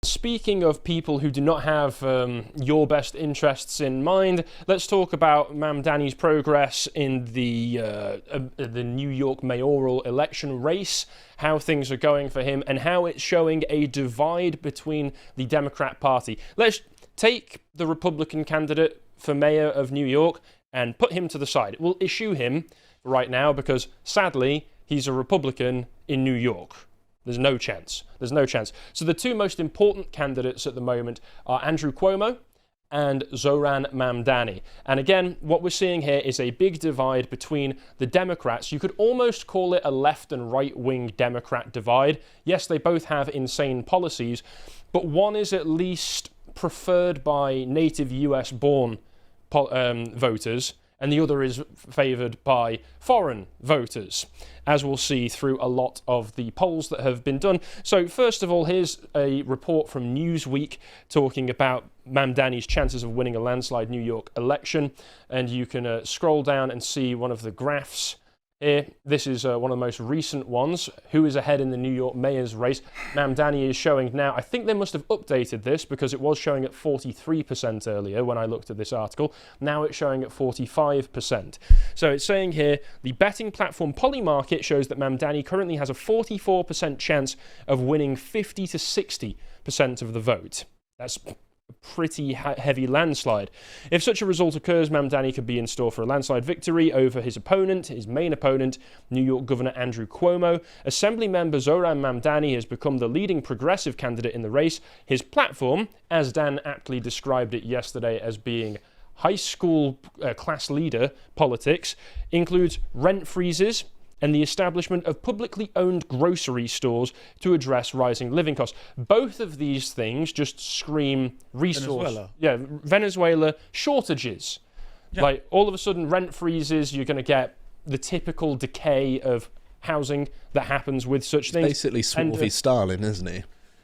Speaking of people who do not have your best interests in mind, let's talk about Mamdani's progress in the New York mayoral election race, how things are going for him, and how it's showing a divide between the Democrat Party. Let's take the Republican candidate for mayor of New York and put him to the side. We'll issue him right now because, sadly, he's a Republican in New York. There's no chance. There's no chance. So the two most important candidates at the moment are Andrew Cuomo and Zohran Mamdani. And again, what we're seeing here is a big divide between the Democrats. You could almost call it a left and right-wing Democrat divide. Yes, they both have insane policies, but one is at least preferred by native US-born voters, and the other is favoured by foreign voters, as we'll see through a lot of the polls that have been done. So first of all, here's a report from Newsweek talking about Mamdani's chances of winning a landslide New York election, and you can scroll down and see one of the graphs here. This is one of the most recent ones. Who is ahead in the New York mayor's race? Mamdani is showing now, I think they must have updated this because it was showing at 43% earlier when I looked at this article. Now it's showing at 45%. So it's saying here, the betting platform Polymarket shows that Mamdani currently has a 44% chance of winning 50 to 60% of the vote. That's pretty heavy landslide. If such a result occurs, Mamdani could be in store for a landslide victory over his main opponent, New York Governor Andrew Cuomo. Assembly member Zohran Mamdani has become the leading progressive candidate in the race. His platform, as Dan aptly described it yesterday as being high school class leader politics, includes rent freezes and the establishment of publicly owned grocery stores to address rising living costs. Both of these things just scream resource. Venezuela shortages. Yeah. Like all of a sudden rent freezes, you're going to get the typical decay of housing that happens with such things. Basically swarthy Stalin, isn't he?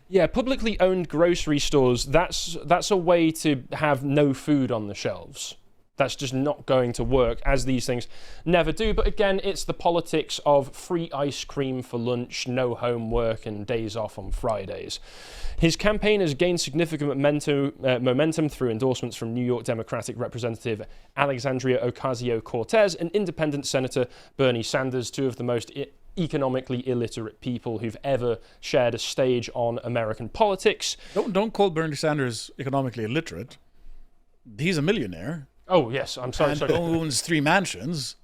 Yeah, publicly owned grocery stores, that's a way to have no food on the shelves. That's just not going to work, as these things never do. But again, it's the politics of free ice cream for lunch, no homework, and days off on Fridays. His campaign has gained significant momentum through endorsements from New York Democratic Representative Alexandria Ocasio-Cortez and Independent Senator Bernie Sanders, two of the most economically illiterate people who've ever shared a stage on American politics. Don't call Bernie Sanders economically illiterate. He's a millionaire. Oh, yes, I'm sorry. And owns 3 mansions,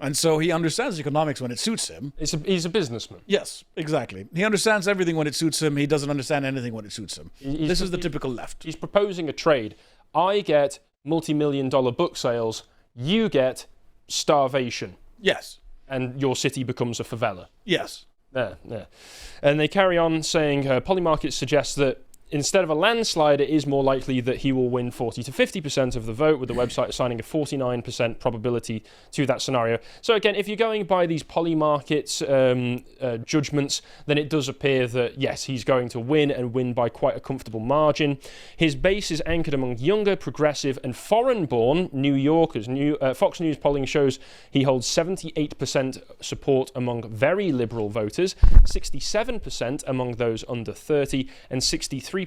and so he understands economics when it suits him. He's a businessman. Yes, exactly. He understands everything when it suits him. He doesn't understand anything when it suits him. This is the typical left. He's proposing a trade. I get multi-million-dollar book sales. You get starvation. Yes. And your city becomes a favela. Yes. Yeah. And they carry on saying, Polymarket suggests that instead of a landslide, it is more likely that he will win 40 to 50% of the vote, with the website assigning a 49% probability to that scenario. So again, if you're going by these Polymarket judgments, then it does appear that, yes, he's going to win and win by quite a comfortable margin. His base is anchored among younger, progressive, and foreign-born New Yorkers. Fox News polling shows he holds 78% support among very liberal voters, 67% among those under 30, and 63%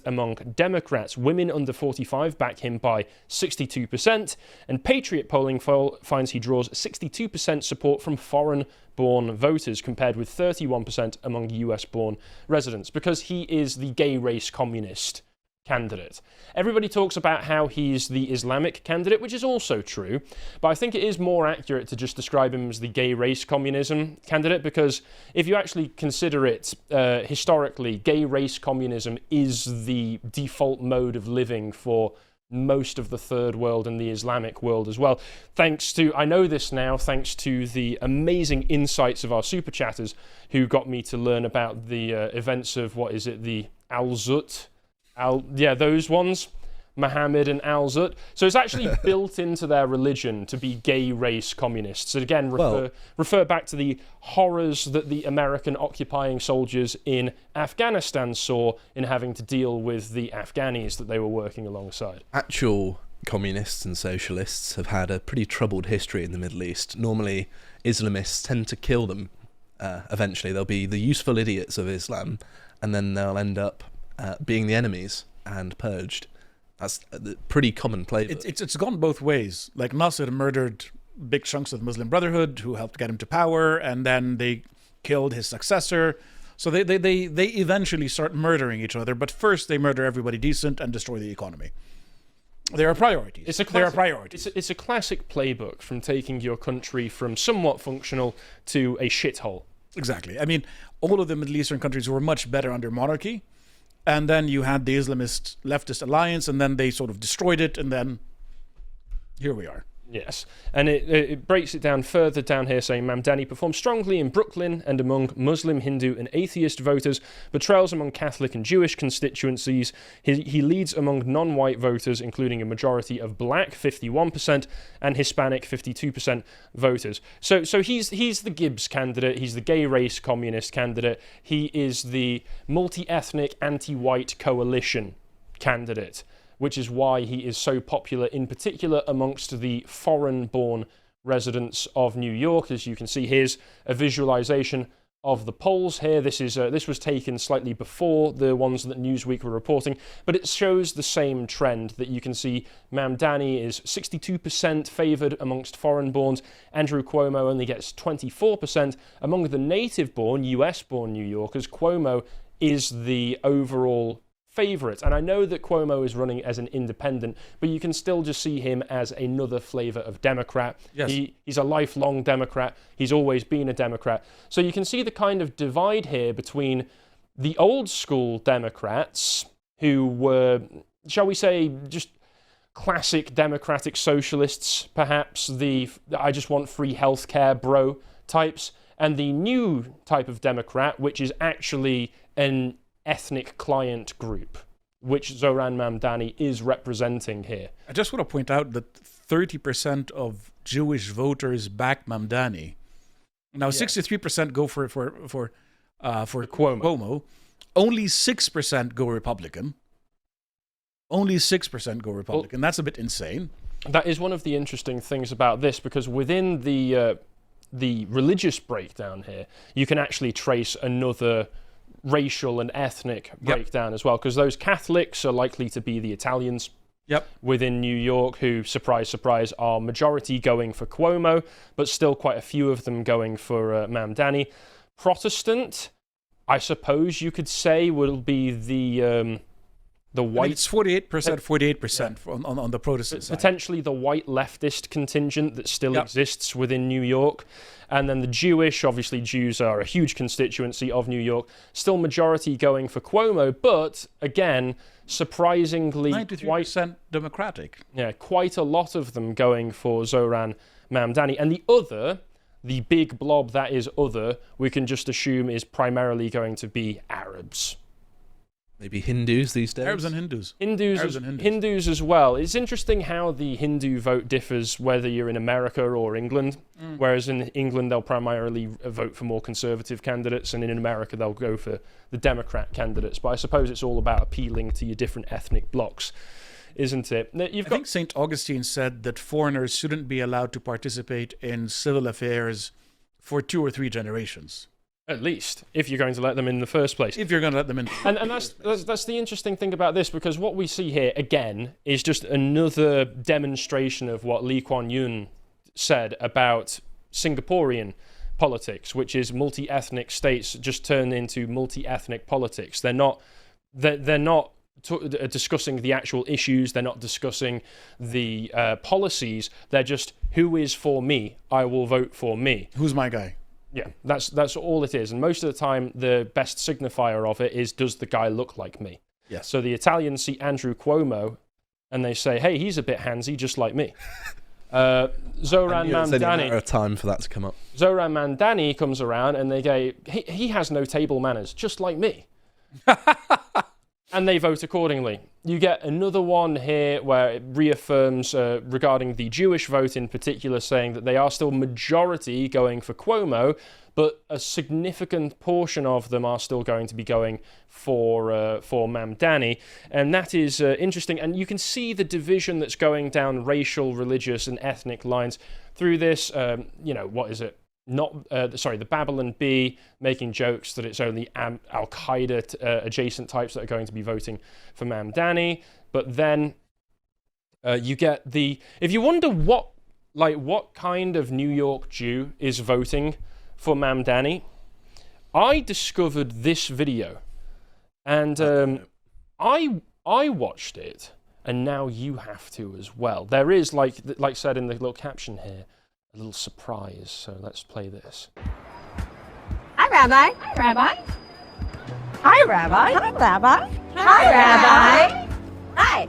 among Democrats. Women under 45 back him by 62%, and Patriot polling finds he draws 62% support from foreign-born voters, compared with 31% among US-born residents, because he is the gay race communist candidate. Everybody talks about how he's the Islamic candidate, which is also true, but I think it is more accurate to just describe him as the gay race communism candidate, because if you actually consider it historically, gay race communism is the default mode of living for most of the third world and the Islamic world as well. I know this now, thanks to the amazing insights of our super chatters who got me to learn about the events of, the Al-Zut? Those ones, Muhammad and Al-Zut. So it's actually built into their religion to be gay race communists. And again, refer back to the horrors that the American occupying soldiers in Afghanistan saw in having to deal with the Afghanis that they were working alongside. Actual communists and socialists have had a pretty troubled history in the Middle East. Normally, Islamists tend to kill them. Eventually, they'll be the useful idiots of Islam, and then they'll end up being the enemies and purged. That's a pretty common playbook. It's gone both ways. Like Nasser murdered big chunks of the Muslim Brotherhood who helped get him to power, and then they killed his successor. So they eventually start murdering each other, but first they murder everybody decent and destroy the economy. There are priorities. There are priorities. It's a classic playbook from taking your country from somewhat functional to a shithole. Exactly. I mean, all of the Middle Eastern countries were much better under monarchy, and then you had the Islamist leftist alliance, and then they sort of destroyed it, and then here we are. Yes, and it breaks it down further down here, saying Mamdani performs strongly in Brooklyn and among Muslim, Hindu and atheist voters, but trails among Catholic and Jewish constituencies. He leads among non-white voters, including a majority of black, 51%, and Hispanic, 52% voters. So he's the Gibbs candidate, he's the gay race communist candidate, he is the multi-ethnic anti-white coalition candidate, which is why he is so popular, in particular amongst the foreign-born residents of New York. As you can see, here's a visualization of the polls here. This was taken slightly before the ones that Newsweek were reporting, but it shows the same trend that you can see. Mamdani is 62% favoured amongst foreign-borns. Andrew Cuomo only gets 24%. Among the native-born, US-born New Yorkers, Cuomo is the overall favourite. And I know that Cuomo is running as an independent, but you can still just see him as another flavour of Democrat. Yes. He's a lifelong Democrat. He's always been a Democrat. So you can see the kind of divide here between the old school Democrats, who were, shall we say, just classic democratic socialists, perhaps, the I just want free healthcare bro types, and the new type of Democrat, which is actually an ethnic client group, which Zohran Mamdani is representing here. I just want to point out that 30% of Jewish voters back Mamdani. Now, 63% go for Cuomo. Only 6% go Republican. Only 6% go Republican. That's a bit insane. That is one of the interesting things about this, because within the religious breakdown here, you can actually trace another racial and ethnic breakdown as well, because those Catholics are likely to be the Italians within New York, who, surprise, surprise, are majority going for Cuomo, but still quite a few of them going for Mamdani. Protestant, I suppose you could say, will be the white... it's 48% on the Protestant side. Potentially the white leftist contingent that still exists within New York. And then the Jewish, obviously Jews are a huge constituency of New York, still majority going for Cuomo, but again, surprisingly... 93% Democratic. Yeah, quite a lot of them going for Zohran Mamdani. And the big blob that is other, we can just assume is primarily going to be Arabs. Maybe Hindus these days? Arabs and Hindus. Hindus as well. It's interesting how the Hindu vote differs whether you're in America or England. Whereas in England, they'll primarily vote for more conservative candidates, and in America, they'll go for the Democrat candidates. But I suppose it's all about appealing to your different ethnic blocs, isn't it? I think St. Augustine said that foreigners shouldn't be allowed to participate in civil affairs for 2 or 3 generations. At least, if you're going to let them in the first place. If you're going to let them in. And that's the interesting thing about this, because what we see here, again, is just another demonstration of what Lee Kuan Yew said about Singaporean politics, which is multi-ethnic states just turn into multi-ethnic politics. They're not discussing the actual issues. They're not discussing the policies. They're just, who is for me? I will vote for me. Who's my guy? Yeah, that's all it is. And most of the time, the best signifier of it is, does the guy look like me? Yes. So the Italians see Andrew Cuomo, and they say, hey, he's a bit handsy, just like me. Zohran Mamdani. It's only a matter of time for that to come up. Zohran Mamdani comes around, and they go, he has no table manners, just like me. And they vote accordingly. You get another one here where it reaffirms regarding the Jewish vote in particular, saying that they are still majority going for Cuomo, but a significant portion of them are still going to be going for Mamdani. And that is interesting. And you can see the division that's going down racial, religious, and ethnic lines through this. What is it? the Babylon Bee making jokes that it's only Al-Qaeda adjacent types that are going to be voting for Mamdani. But then you get if you wonder what kind of New York Jew is voting for Mamdani, I discovered this video, and I watched it, and now you have to as well. There is, like said in the little caption here, a little surprise. So let's play this. Hi, Rabbi. Hi, Rabbi. Hi, Rabbi. Hi, Rabbi. Hi, Rabbi. Hi.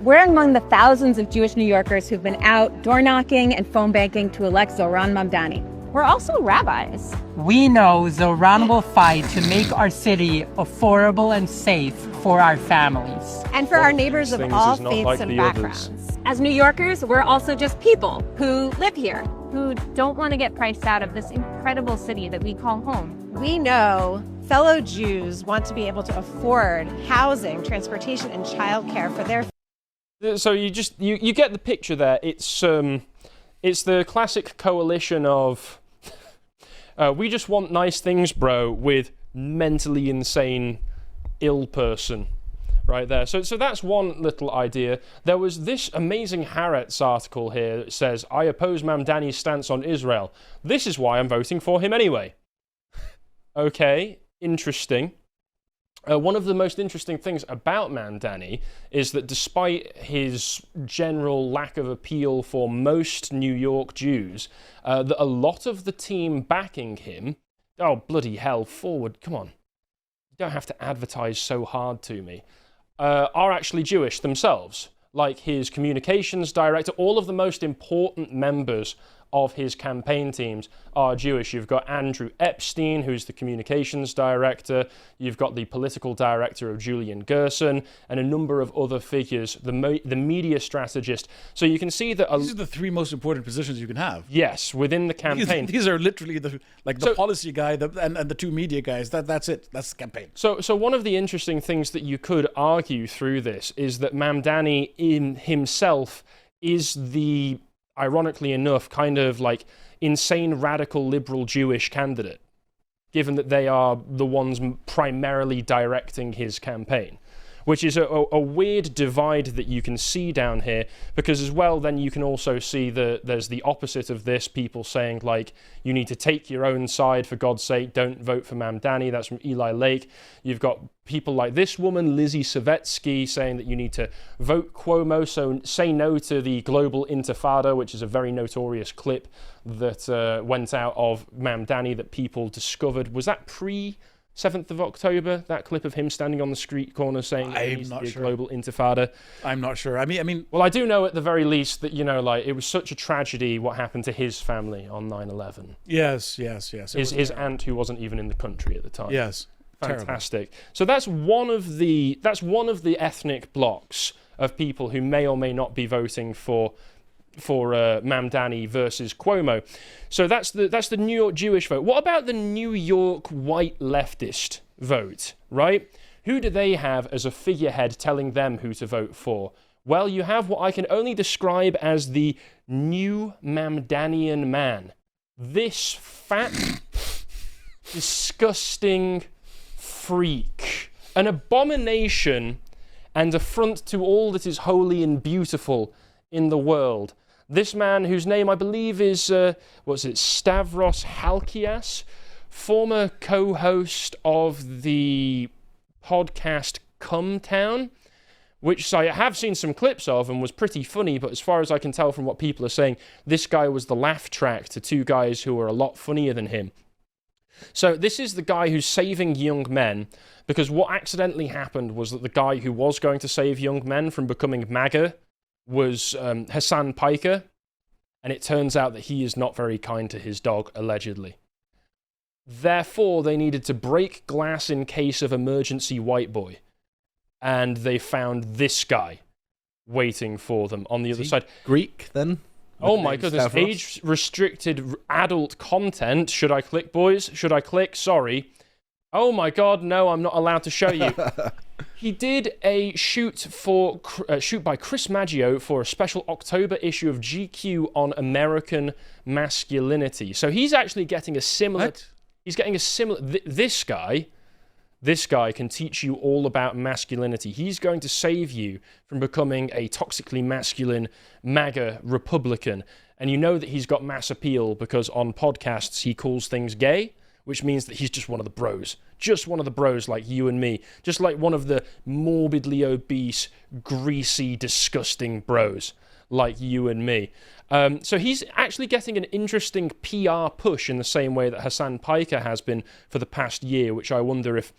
We're among the thousands of Jewish New Yorkers who've been out door knocking and phone banking to elect Zohran Mamdani. We're also rabbis. We know Zohran will fight to make our city affordable and safe for our families. And for our neighbors of all faiths and backgrounds. As New Yorkers, we're also just people who live here, who don't want to get priced out of this incredible city that we call home. We know fellow Jews want to be able to afford housing, transportation, and childcare for their. So you get the picture there. It's the classic coalition of we just want nice things, bro, with mentally insane, ill person. Right there. So that's one little idea. There was this amazing Haaretz article here that says, I oppose Mamdani's stance on Israel. This is why I'm voting for him anyway. Okay, interesting. One of the most interesting things about Mamdani is that despite his general lack of appeal for most New York Jews, that a lot of the team backing him, oh bloody hell, forward, come on. You don't have to advertise so hard to me. Are actually Jewish themselves, like his communications director. All of the most important members of his campaign teams are Jewish. You've got Andrew Epstein, who's the communications director. You've got the political director of Julian Gerson, and a number of other figures, the media strategist. So you can see that... These are the three most important positions you can have. Yes, within the campaign. These are literally the policy guy and the two media guys. That's it. That's the campaign. So one of the interesting things that you could argue through this is that Mamdani in himself is the, ironically enough, kind of like insane radical liberal Jewish candidate, given that they are the ones primarily directing his campaign, which is a weird divide that you can see down here, because as well then you can also see there's the opposite of this, people saying like, you need to take your own side, for God's sake, don't vote for Mamdani. That's from Eli Lake. You've got people like this woman, Lizzie Savetsky, saying that you need to vote Cuomo, so say no to the global intifada, which is a very notorious clip that went out of Mamdani that people discovered. Was that pre-7th of October, that clip of him standing on the street corner saying that there needs to be a global intifada? I'm not sure. I mean, well, I do know at the very least that, you know, like, it was such a tragedy what happened to his family on 9/11. Yes. His aunt, who wasn't even in the country at the time. Yes. Fantastic. Terrible. So that's one of the ethnic blocks of people who may or may not be voting for Mamdani versus Cuomo. So that's the New York Jewish vote. What about the New York white leftist vote, right? Who do they have as a figurehead telling them who to vote for? Well, you have what I can only describe as the new Mamdanian man. This fat, disgusting freak, an abomination and affront to all that is holy and beautiful in the world. This man, whose name I believe is, Stavros Halkias, former co-host of the podcast Come Town, which I have seen some clips of and was pretty funny, but as far as I can tell from what people are saying, this guy was the laugh track to two guys who were a lot funnier than him. So this is the guy who's saving young men, because what accidentally happened was that the guy who was going to save young men from becoming MAGA was Hassan Piker, and it turns out that he is not very kind to his dog, allegedly. Therefore, they needed to break glass in case of emergency white boy, and they found this guy waiting for them on the other side. Greek, then? Oh my goodness, age-restricted adult content. Should I click, boys? Should I click? Sorry. Oh my God, no, I'm not allowed to show you. He did a shoot by Chris Maggio for a special October issue of GQ on American masculinity. So he's actually getting a similar... What? He's getting a similar... This guy can teach you all about masculinity. He's going to save you from becoming a toxically masculine MAGA Republican. And you know that he's got mass appeal because on podcasts he calls things gay, which means that he's just one of the bros. Just one of the bros like you and me. Just like one of the morbidly obese, greasy, disgusting bros like you and me. So he's actually getting an interesting PR push in the same way that Hassan Piker has been for the past year, which I wonder if...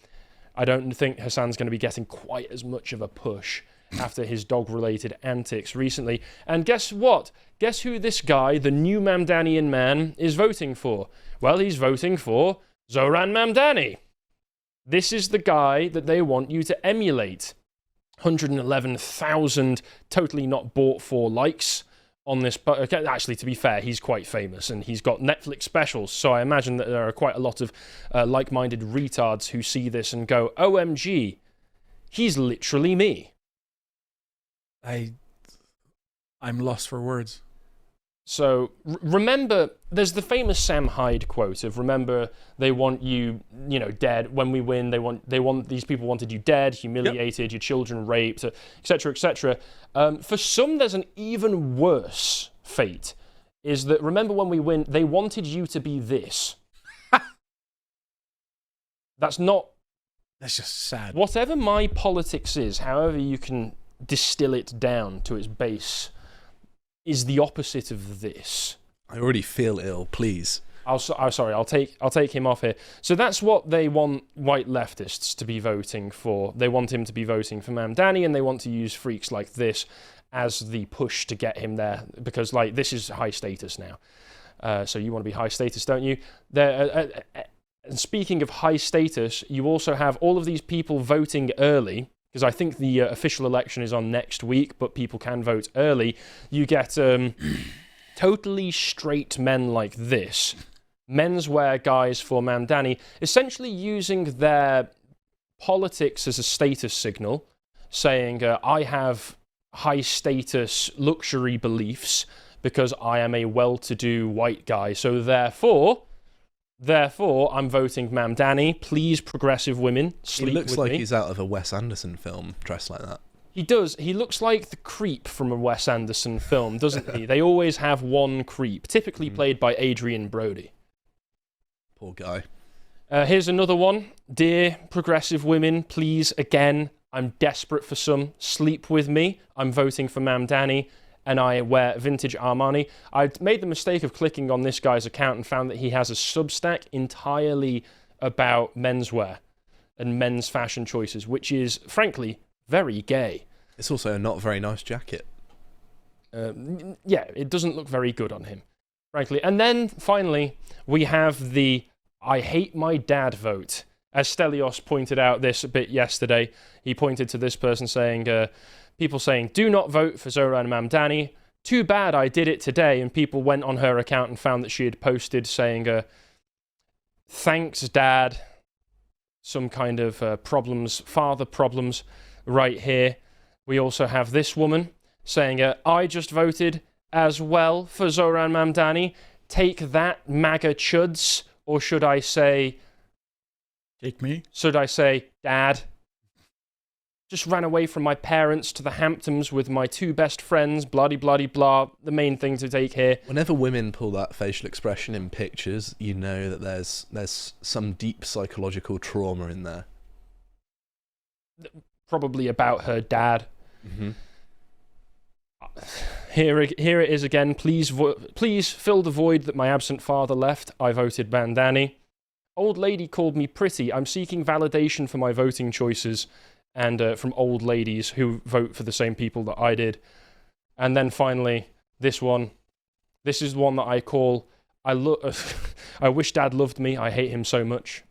I don't think Hassan's going to be getting quite as much of a push after his dog-related antics recently. And guess what? Guess who this guy, the new Mamdanian man, is voting for? Well, he's voting for Zoran Mamdani. This is the guy that they want you to emulate. 111,000 totally not bought for likes on this. But actually, to be fair, he's quite famous and he's got Netflix specials. So I imagine that there are quite a lot of like-minded retards who see this and go, OMG, he's literally me. I'm lost for words. So remember, there's the famous Sam Hyde quote of remember they want you, dead when we win. They want these people wanted you dead, humiliated, your children raped, etc., etc. For some, there's an even worse fate. Is that remember when we win? They wanted you to be this. That's just sad. Whatever my politics is, however you can distill it down to its base, is the opposite of this. I already feel ill, please. I'll take him off here. So that's what they want white leftists to be voting for. They want him to be voting for Mamdani, and they want to use freaks like this as the push to get him there, because this is high status now. So you want to be high status, don't you? And speaking of high status, you also have all of these people voting early, because I think the official election is on next week, but people can vote early. You get totally straight men like this, menswear guys for Mamdani, essentially using their politics as a status signal, saying, I have high status luxury beliefs because I am a well-to-do white guy, so therefore, I'm voting Mamdani. Please, progressive women, sleep with me. He looks like he's out of a Wes Anderson film, dressed like that. He does. He looks like the creep from a Wes Anderson film, doesn't he? They always have one creep, typically played by Adrian Brody. Poor guy. Here's another one. Dear progressive women, please, again, I'm desperate for some. Sleep with me. I'm voting for Mamdani. And I wear vintage Armani. I made the mistake of clicking on this guy's account and found that he has a Substack entirely about menswear and men's fashion choices, which is, frankly, very gay. It's also a not very nice jacket. Yeah, it doesn't look very good on him, frankly. And then, finally, we have the I hate my dad vote. As Stelios pointed out this a bit yesterday, he pointed to this person saying... people saying, do not vote for Zoran Mamdani. Too bad I did it today. And people went on her account and found that she had posted saying, thanks, Dad. Some kind of father problems right here. We also have this woman saying, I just voted as well for Zoran Mamdani. Take that, MAGA chuds. Or should I say... Take me? Should I say, Dad? Just ran away from my parents to the Hamptons with my two best friends, blah-de-blah-de-blah, the main thing to take here. Whenever women pull that facial expression in pictures, you know that there's some deep psychological trauma in there. Probably about her dad. Mm-hmm. Here it is again. Please fill the void that my absent father left. I voted Mamdani. Old lady called me pretty. I'm seeking validation for my voting choices. And from old ladies who vote for the same people that I did. And then finally, this one. This is the one that I call, I wish Dad loved me, I hate him so much.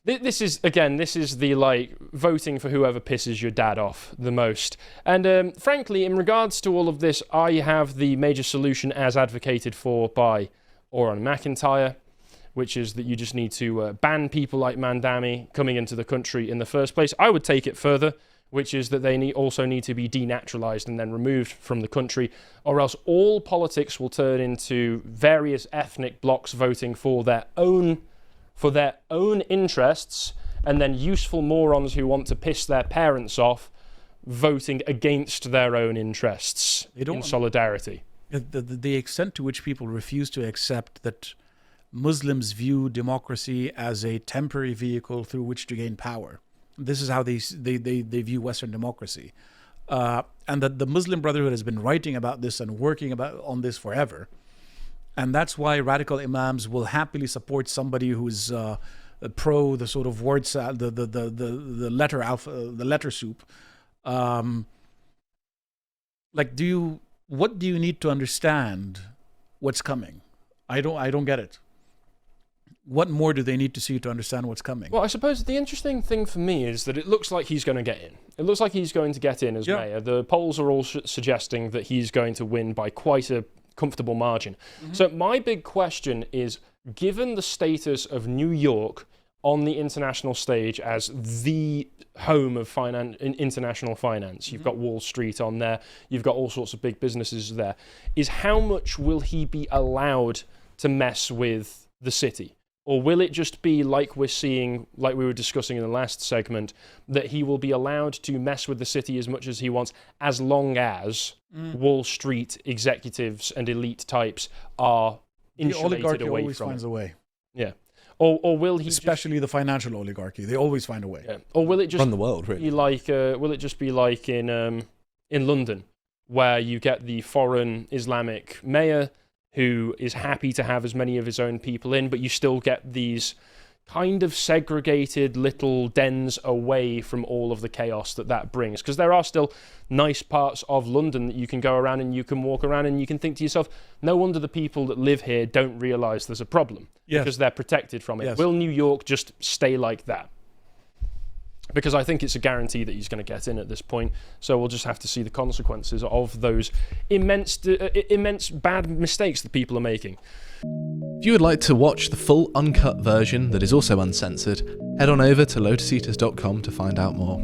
This is the, voting for whoever pisses your dad off the most. And frankly, in regards to all of this, I have the major solution as advocated for by Oran McIntyre, which is that you just need to ban people like Mandami coming into the country in the first place. I would take it further, which is that they also need to be denaturalized and then removed from the country, or else all politics will turn into various ethnic blocs voting for their own interests, and then useful morons who want to piss their parents off voting against their own interests in solidarity. The extent to which people refuse to accept that Muslims view democracy as a temporary vehicle through which to gain power. This is how they view Western democracy. And that the Muslim Brotherhood has been writing about this and working on this forever. And that's why radical imams will happily support somebody who's pro the sort of word the letter alpha, the letter soup. What do you need to understand what's coming? I don't get it. What more do they need to see to understand what's coming? Well, I suppose the interesting thing for me is that it looks like he's going to get in. It looks like he's going to get in as mayor. The polls are all suggesting that he's going to win by quite a comfortable margin. Mm-hmm. So my big question is, given the status of New York on the international stage as the home of international finance, you've got Wall Street on there, you've got all sorts of big businesses there, is how much will he be allowed to mess with the city? Or will it just be like we're seeing, like we were discussing in the last segment, that he will be allowed to mess with the city as much as he wants, as long as Wall Street executives and elite types are insulated away from it? The oligarchy always finds a way. Yeah. Or will he especially the financial oligarchy? They always find a way. Yeah. Or will it just run the world? Really? Be like? Will it just be like in London, where you get the foreign Islamic mayor who is happy to have as many of his own people in, but you still get these kind of segregated little dens away from all of the chaos that brings. Because there are still nice parts of London that you can go around and you can walk around and you can think to yourself, no wonder the people that live here don't realise there's a problem. Yes. Because they're protected from it. Yes. Will New York just stay like that? Because I think it's a guarantee that he's going to get in at this point. So we'll just have to see the consequences of those immense bad mistakes that people are making. If you would like to watch the full uncut version that is also uncensored, head on over to lotuseaters.com to find out more.